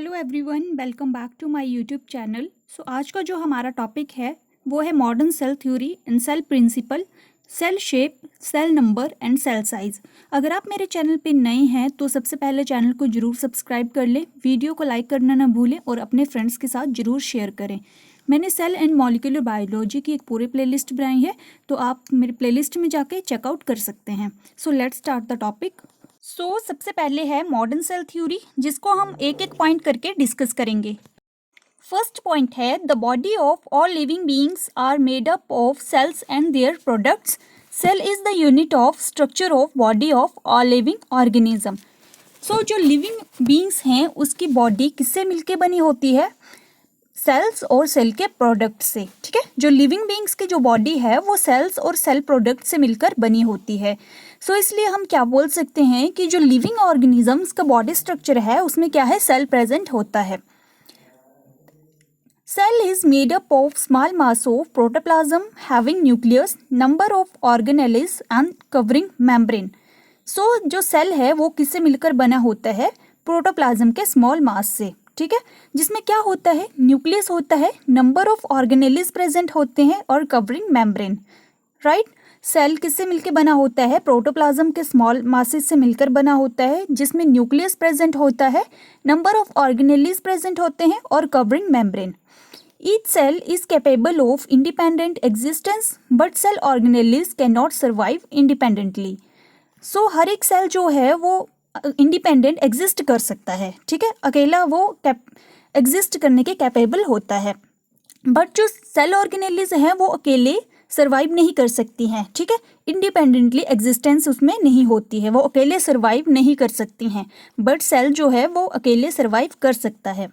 Hello everyone, welcome back to my YouTube channel. आज का जो हमारा टॉपिक है वो है modern cell theory and cell principle, cell shape, cell number and cell size. अगर आप मेरे चैनल पे नए हैं तो सबसे पहले चैनल को जरूर सब्सक्राइब कर लें, वीडियो को लाइक करना ना भूलें और अपने फ्रेंड्स के साथ ज़रूर शेयर करें। मैंने सेल एंड मॉलिक्यूलर बायोलॉजी की एक पूरी प्लेलिस्ट बनाई है, तो आप मेरे प्लेलिस्ट में जाके चेकआउट कर सकते हैं। Let's start the topic. सबसे पहले है मॉडर्न सेल थ्योरी, जिसको हम एक एक पॉइंट करके डिस्कस करेंगे। फर्स्ट पॉइंट है the body of all living beings are made up of cells and their products. Cell is the unit of structure of body of all living organism. जो living beings हैं उसकी body किससे मिलके बनी होती है? Sales और सेल के प्रोडक्ट से। ठीक है, जो लिविंग बीइंग्स की जो बॉडी है वो सेल्स और सेल प्रोडक्ट से मिलकर बनी होती है। इसलिए हम क्या बोल सकते हैं कि जो लिविंग ऑर्गेनिजम्स का बॉडी स्ट्रक्चर है उसमें क्या है? सेल प्रेजेंट होता है। Cell is made up of small mass of protoplasm having nucleus, number of organelles and covering membrane. जो सेल है वो किससे मिलकर बना होता है? प्रोटोप्लाज्म के स्मॉल मास से। ठीक है, जिसमें क्या होता है? न्यूक्लियस होता है, नंबर ऑफ ऑर्गेनेल्स प्रेजेंट होते हैं और कवरिंग मेम्ब्रेन। राइट, सेल किससे मिलकर बना होता है? प्रोटोप्लाज्म के स्मॉल मासेस से मिलकर बना होता है, जिसमें न्यूक्लियस प्रेजेंट होता है, नंबर ऑफ ऑर्गेनेल्स प्रेजेंट होते हैं और covering membrane. Each cell is capable of independent existence but cell organelles can not survive independently. हर एक सेल जो है वो इंडिपेंडेंट एग्जिस्ट कर सकता है। ठीक है, अकेला वो एग्जिस्ट करने के कैपेबल होता है, बट जो सेल ऑर्गेनेल्स हैं वो अकेले सर्वाइव नहीं कर सकती हैं। ठीक है, इंडिपेंडेंटली एग्जिस्टेंस उसमें नहीं होती है, वो अकेले सर्वाइव नहीं कर सकती हैं, बट सेल जो है वो अकेले सर्वाइव कर सकता है।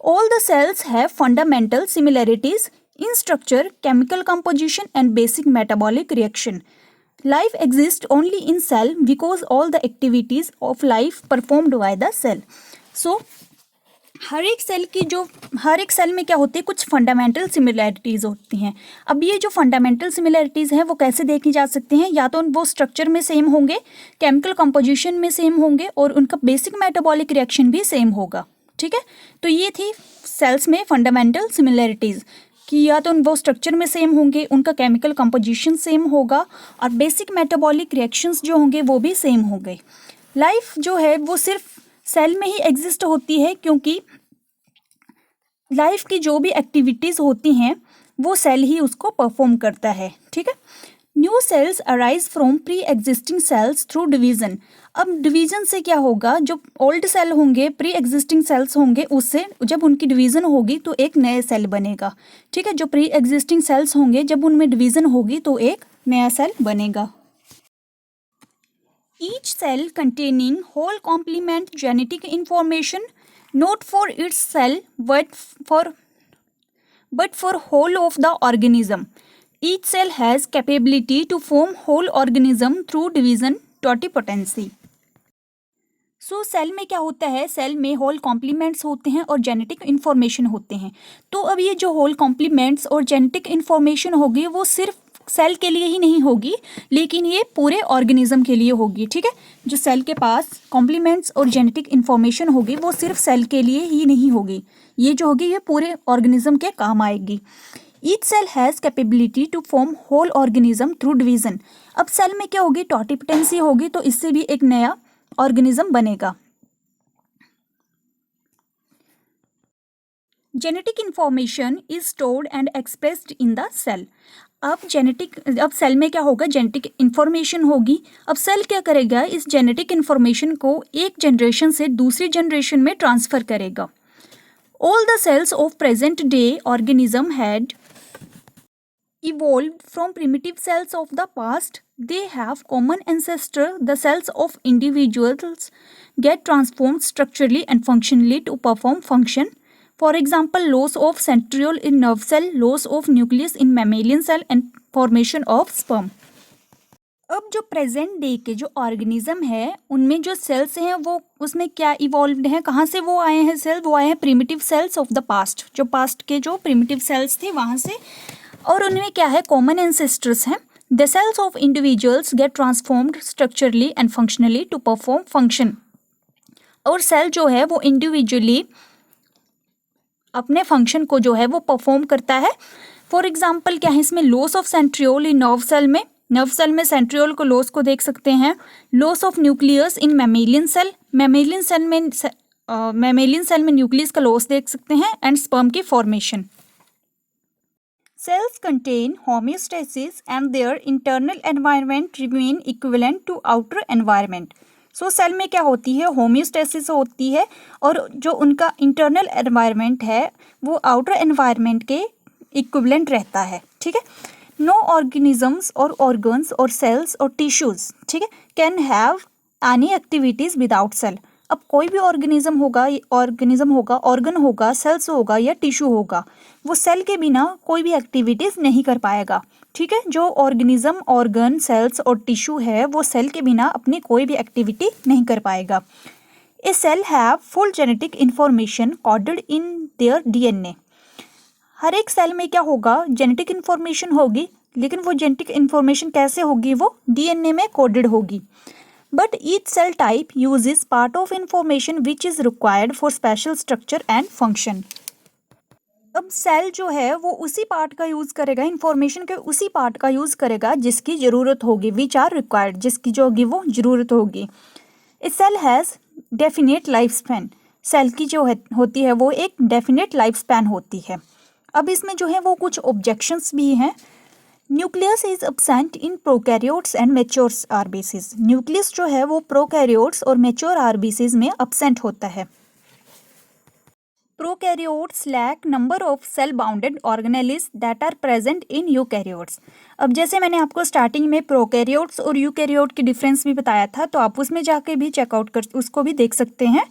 All the cells have fundamental similarities in structure, chemical composition and basic metabolic reaction. Life exists only in cell because all the activities of life performed by the cell. हर एक cell में क्या होती है? कुछ fundamental similarities होती हैं। अब ये जो फंडामेंटल सिमिलैरिटीज हैं वो कैसे देखी जा सकती हैं? या तो वो स्ट्रक्चर में सेम होंगे, केमिकल कंपोजिशन में सेम होंगे और उनका बेसिक मेटाबॉलिक रिएक्शन भी सेम होगा। ठीक है, तो ये थी सेल्स में फंडामेंटल सिमिलैरिटीज कि या तो वो स्ट्रक्चर में सेम होंगे, उनका केमिकल कंपोजिशन सेम होगा और बेसिक मेटाबॉलिक रिएक्शंस जो होंगे वो भी सेम होंगे। लाइफ जो है वो सिर्फ सेल में ही एग्जिस्ट होती है, क्योंकि लाइफ की जो भी एक्टिविटीज़ होती हैं वो सेल ही उसको परफॉर्म करता है। ठीक है, new sales arise from pre existing cells through division. अब डिवीजन से क्या होगा? जो ओल्ड सेल होंगे, प्री एग्जिस्टिंग सेल्स होंगे, उससे जब उनकी डिवीजन होगी तो एक नया सेल बनेगा। ठीक है, जो प्री एग्जिस्टिंग सेल्स होंगे जब उनमें डिवीजन होगी तो एक नया सेल बनेगा। Each cell containing whole complement genetic information not for its cell but for whole of the organism. Each cell has capability to form whole organism through division totipotency. Cell में क्या होता है? Cell में whole compliments होते हैं और genetic information होते हैं। तो अब ये जो होल कॉम्प्लीमेंट्स और जेनेटिक इन्फॉर्मेशन होगी वो सिर्फ सेल के लिए ही नहीं होगी, लेकिन ये पूरे ऑर्गेनिज्म के लिए होगी। ठीक है, जो सेल के पास कॉम्प्लीमेंट्स और जेनेटिक इन्फॉर्मेशन होगी वो सिर्फ सेल के लिए ही नहीं होगी, ये जो होगी ये पूरे ऑर्गेनिज्म के काम आएगी। Each cell has capability to form whole organism through division. अब सेल में क्या होगी? टॉटिपोटेंसी होगी, तो इससे भी एक नया ऑर्गेनिज्म बनेगा। Genetic information is stored and expressed in the cell. अब सेल में क्या होगा? जेनेटिक इंफॉर्मेशन होगी। अब सेल क्या करेगा? इस जेनेटिक इंफॉर्मेशन को एक जनरेशन से दूसरी जनरेशन में ट्रांसफर करेगा। All the cells of present day organism had evolved from primitive cells of the past. They have common ancestor. The cells of individuals get transformed structurally and functionally to perform function. For example, loss of centriole in nerve cell, loss of nucleus in mammalian cell and formation of sperm. अब जो present day के जो organism है उनमें जो sales हैं वो उसमें क्या इवॉल्व्ड हैं? कहाँ से वो आए हैं सेल? वो आए हैं primitive cells of the past, जो पास्ट के जो प्रिमिटिव सेल्स थे वहाँ से, और उनमें क्या है? कॉमन एंसेस्टर्स हैं। The cells of individuals get transformed structurally and functionally to perform function. और सेल जो है वो इंडिविजुअली अपने फंक्शन को जो है वो परफॉर्म करता है। फॉर एग्जाम्पल क्या है इसमें, loss of centriole in nerve cell में सेंट्रियोल को लॉस को देख सकते हैं। Loss of nucleus in mammalian cell में न्यूक्लियस का लॉस देख सकते हैं। एंड स्पर्म की formation. Cells contain homeostasis and their internal environment remain equivalent to outer environment. So cell में क्या होती है, होम्योस्टेसिस होती है और जो उनका इंटरनल एनवायरनमेंट है वो आउटर एनवायरनमेंट के इक्विवेलेंट रहता है। ठीक है। नो ऑर्गेनिजम्स और ऑर्गन्स और सेल्स और टिश्यूज, ठीक है, can have any activities without cell. अब कोई भी ऑर्गेनिज्म होगा, ऑर्गन होगा, सेल्स होगा या टिश्यू होगा, वो सेल के बिना कोई भी एक्टिविटीज नहीं कर पाएगा। ठीक है। जो ऑर्गेनिज्म, ऑर्गन, सेल्स और टिश्यू है वो सेल के बिना अपनी कोई भी एक्टिविटी नहीं कर पाएगा। A cell have full genetic information coded in their DNA. हर एक सेल में क्या होगा, जेनेटिक इंफॉर्मेशन होगी, लेकिन वो जेनेटिक इंफॉर्मेशन कैसे होगी, वो डीएनए में कोडेड होगी। But each cell type uses part of information which is required for special structure and function. अब सेल जो है वो उसी पार्ट का यूज़ करेगा, इंफॉर्मेशन के उसी पार्ट का यूज़ करेगा जिसकी ज़रूरत होगी, विच आर रिक्वायर्ड, जिसकी जो होगी वो ज़रूरत होगी। A cell has definite life span. Cell की जो होती है वो एक डेफिनेट लाइफ स्पैन होती है। अब इसमें जो है वो कुछ ऑब्जेक्शंस भी हैं। Nucleus is absent in prokaryotes and mature RBCs. Nucleus जो है वो प्रोकैरियोट्स और मैच्योर आरबीसीज में एब्सेंट होता है। Prokaryotes lack number of cell bounded organelles that are present in eukaryotes. अब जैसे मैंने आपको स्टार्टिंग में प्रोकैरियोट्स और यूकैरियोट की डिफरेंस भी बताया था, तो आप उसमें जाके भी चेकआउट कर उसको भी देख सकते हैं।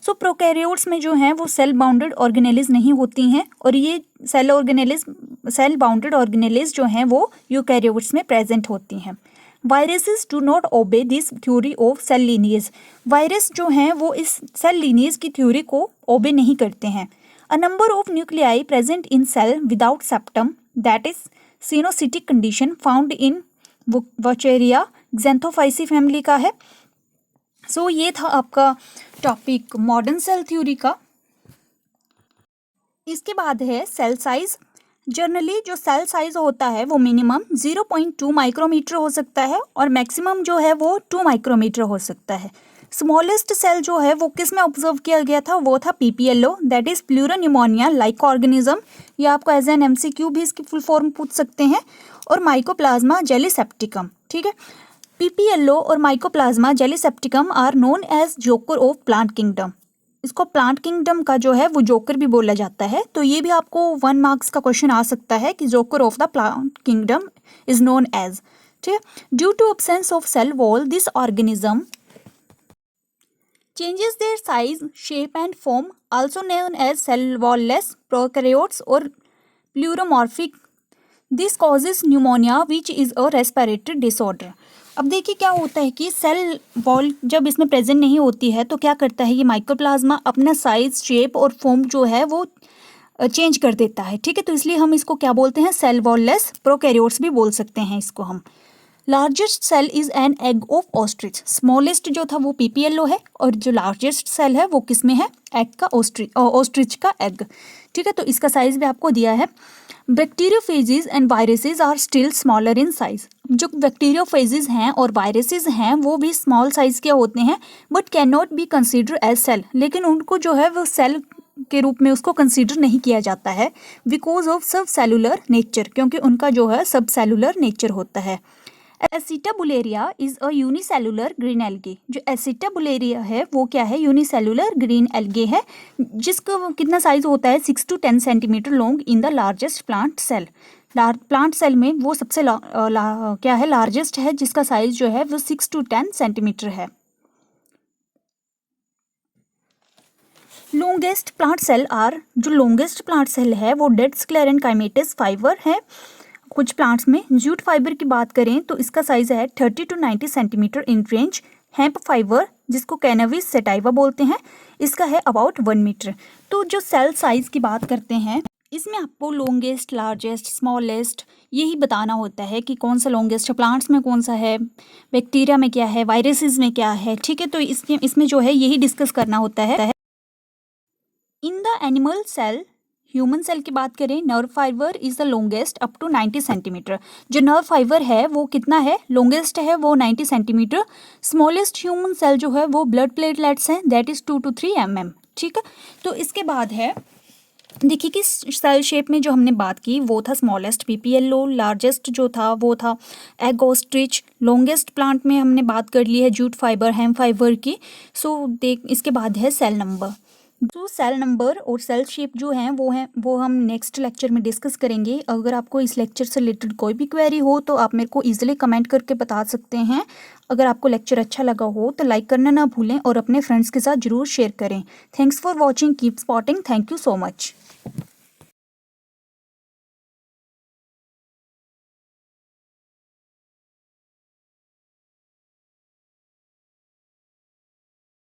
सो प्रोकैरियोट्स में जो है वो सेल बाउंडेड ऑर्गेनेल्स नहीं होती हैं, और ये सेल बाउंडेड ऑर्गेनेल्स जो हैं वो यूकैरियोट्स में प्रेजेंट होती हैं। Viruses do not obey this theory of cell lineage. Virus जो हैं वो इस सेल लीनिएज की थ्योरी को ओबे नहीं करते हैं। A number of nuclei present in cell without septum, that is coenocytic condition, found in Vaucheria Xanthophyceae family का है। सो ये था आपका टॉपिक मॉडर्न सेल थ्योरी का। इसके बाद है सेल साइज। जनरली जो सेल साइज होता है वो मिनिमम 0.2 माइक्रोमीटर हो सकता है और मैक्सिमम जो है वो 2 माइक्रोमीटर हो सकता है। स्मॉलेस्ट सेल जो है वो किस में ऑब्जर्व किया गया था, वो था PPLO, that is pleuropneumonia like organism. या आपको एज एन MCQ भी इसकी फुल फॉर्म पूछ सकते हैं। और माइकोप्लाज्मा जेलीसेप्टिकम। ठीक है। PPLO और Mycoplasma gallisepticum are known as joker of plant kingdom. इसको प्लांट किंगडम का जो है वो जोकर भी बोला जाता है। तो ये भी आपको 1 मार्क्स का क्वेश्चन आ सकता है कि joker of the plant kingdom is known as. ठीक है। Due to absence of cell wall this organism changes their size, shape and form, also known as cell wall-less prokaryotes or pleuromorphic. This causes pneumonia which is a respiratory disorder. अब देखिए क्या होता है कि cell wall जब इसमें present नहीं होती है तो क्या करता है ये माइक्रोप्लाज्मा अपना साइज, शेप और फॉर्म जो है वो चेंज कर देता है। ठीक है। तो इसलिए हम इसको क्या बोलते हैं, सेल वॉल-लेस प्रोकैरियोट्स भी बोल सकते हैं इसको हम। Largest cell is an egg of ostrich. Smallest जो था वो PPLO है और जो लार्जेस्ट सेल है वो किस में है, एग का ऑस्ट्रिच का एग। ठीक है। तो इसका साइज भी आपको दिया है। Bacteriophages and viruses are still smaller in size. जो बैक्टीरियोफेजेस हैं और वायरसेस हैं वो भी स्मॉल साइज के होते हैं, but can not be consider as cell. लेकिन उनको जो है वो सेल के रूप में उसको कंसीडर नहीं किया जाता है, because of sub cellular nature, क्योंकि उनका जो है सब सेलुलर नेचर होता है। Acetabularia is a unicellular green algae. जो एसिटाबुलेरिया है वो क्या है, यूनिसेलुलर ग्रीन एल्गे है, जिसका कितना साइज होता है 6 to 10 centimetre long in the largest plant cell. Plant cell में वो सबसे क्या है, लार्जेस्ट है, जिसका साइज जो है वो 6 to 10 सेंटीमीटर है। लॉन्गेस्ट प्लांट सेल आर, जो लॉन्गेस्ट प्लांट सेल है वो डेड स्क्लेरेनकाइमेटस फाइबर है। कुछ प्लांट्स में जूट फाइबर की बात करें तो इसका साइज है 30 to 90 centimetre in range. Hemp fibre जिसको कैनविस सेटाइवा बोलते हैं, इसका है अबाउट 1 मीटर। तो जो सेल साइज की बात करते हैं इसमें आपको लॉन्गेस्ट, लार्जेस्ट, स्मॉलेस्ट यही बताना होता है कि कौन सा लॉन्गेस्ट है, प्लांट्स में कौन सा है, बैक्टीरिया में क्या है, वायरसेस में क्या है, ठीक है। तो इसमें जो है यही डिस्कस करना होता है। In the animal cell, human cell की बात करें, nerve fibre is the longest up to 90 centimetre. जो नर्व फाइबर है वो कितना है, लॉन्गेस्ट है वो 90 सेंटीमीटर। स्मॉलेस्ट ह्यूमन सेल जो है वो ब्लड प्लेटलेट्स हैं, दैट इज 2 to 3 mm, ठीक है। तो इसके बाद है, देखिए कि सेल शेप में जो हमने बात की वो था स्मॉलेस्ट पीपीएलओ, लार्जेस्ट जो था वो था एग ऑस्ट्रिच, लॉन्गेस्ट प्लांट में हमने बात कर ली है जूट फाइबर, हेम फाइबर की। सो देख इसके बाद है सेल नंबर। तो सेल नंबर और सेल शेप जो हैं वो हम नेक्स्ट लेक्चर में डिस्कस करेंगे। अगर आपको इस लेक्चर से रिलेटेड कोई भी क्वेरी हो तो आप मेरे को ईजिली कमेंट करके बता सकते हैं। अगर आपको लेक्चर अच्छा लगा हो तो लाइक करना ना भूलें और अपने फ्रेंड्स के साथ ज़रूर शेयर करें। Thanks for watching, keep spotting, thank you so much.